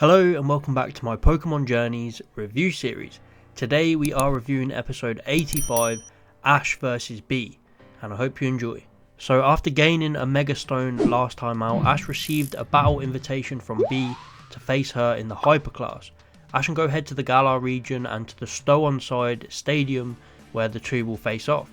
Hello and welcome back to my Pokemon Journeys review series. Today we are reviewing episode 85, Ash vs BEA, and I hope you enjoy. So after gaining a Mega Stone last time out, Ash received a battle invitation from BEA to face her in the Hyper class. Ash can go head to the Galar region and to the Stow-on-Side Stadium where the two will face off.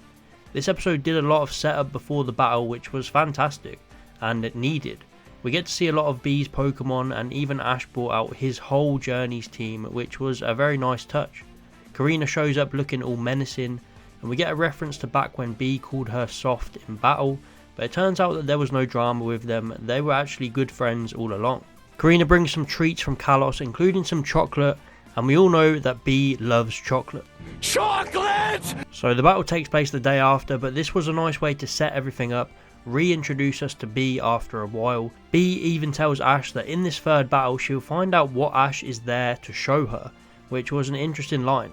This episode did a lot of setup before the battle, which was fantastic and it needed. We get to see a lot of BEA's Pokemon, and even Ash brought out his whole Journeys team, which was a very nice touch. Karina shows up looking all menacing, and we get a reference to back when BEA called her soft in battle, but it turns out that there was no drama with them, they were actually good friends all along. Karina brings some treats from Kalos, including some chocolate, and we all know that BEA loves chocolate. Chocolate! So the battle takes place the day after, but this was a nice way to set everything up, reintroduce us to BEA after a while. BEA even tells Ash that in this third battle she'll find out what Ash is there to show her, which was an interesting line.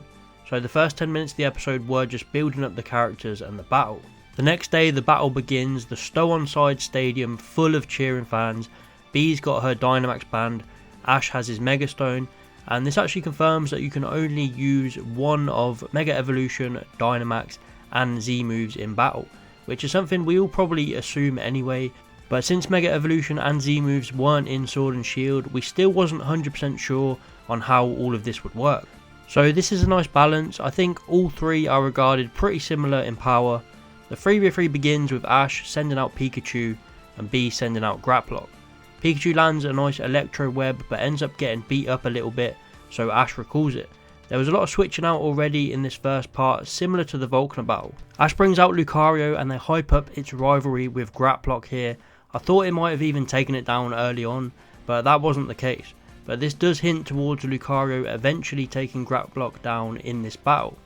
So the first 10 minutes of the episode were just building up the characters and the battle. The next day the battle begins, the Stow-on-Side Stadium full of cheering fans. BEA's got her Dynamax band, Ash has his Mega Stone, and this actually confirms that you can only use one of Mega Evolution, Dynamax and Z moves in battle, which is something we all probably assume anyway, but since Mega Evolution and Z moves weren't in Sword and Shield, we still wasn't 100% sure on how all of this would work. So this is a nice balance. I think all three are regarded pretty similar in power. The 3v3 begins with Ash sending out Pikachu and BEA sending out Graplock. Pikachu lands a nice Electro Web but ends up getting beat up a little bit, so Ash recalls it. There was a lot of switching out already in this first part, similar to the Volkner battle. Ash brings out Lucario and they hype up its rivalry with Graplock here. I thought it might have even taken it down early on, but that wasn't the case. But this does hint towards Lucario eventually taking Graplock down in this battle.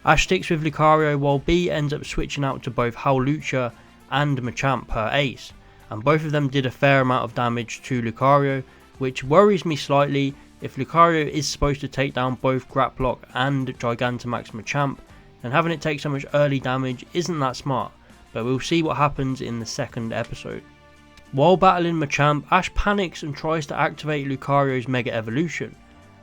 Ash sticks with Lucario while BEA ends up switching out to both Howlucha and Machamp, her ace. And both of them did a fair amount of damage to Lucario, which worries me slightly. If Lucario is supposed to take down both Graplock and Gigantamax Machamp, then having it take so much early damage isn't that smart, but we'll see what happens in the second episode. While battling Machamp, Ash panics and tries to activate Lucario's Mega Evolution,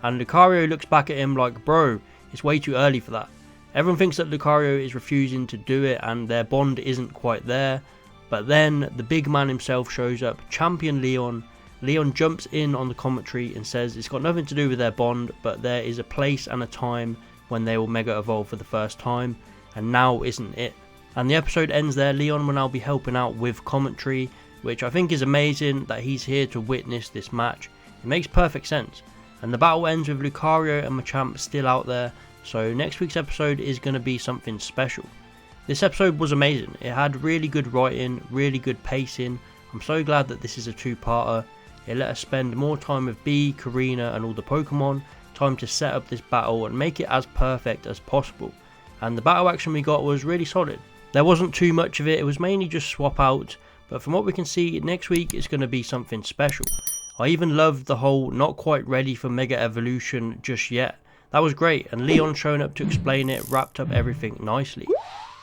and Lucario looks back at him like, bro, it's way too early for that. Everyone thinks that Lucario is refusing to do it and their bond isn't quite there, but then the big man himself shows up, Champion Leon. Leon jumps in on the commentary and says it's got nothing to do with their bond, but there is a place and a time when they will Mega Evolve for the first time, and now isn't it. And the episode ends there. Leon will now be helping out with commentary, which I think is amazing that he's here to witness this match. It makes perfect sense. And the battle ends with Lucario and Machamp still out there, so next week's episode is going to be something special. This episode was amazing. It had really good writing, really good pacing. I'm so glad that this is a two-parter. It let us spend more time with BEA, Karina and all the Pokemon, time to set up this battle and make it as perfect as possible. And the battle action we got was really solid. There wasn't too much of it, it was mainly just swap out, but from what we can see, next week it's going to be something special. I even loved the whole not quite ready for Mega Evolution just yet. That was great, and Leon showing up to explain it wrapped up everything nicely.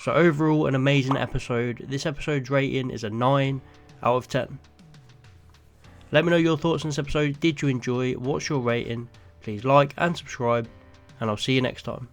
So overall, an amazing episode. This episode's rating is a 9 out of 10. Let me know your thoughts on this episode. Did you enjoy? What's your rating? Please like and subscribe, and I'll see you next time.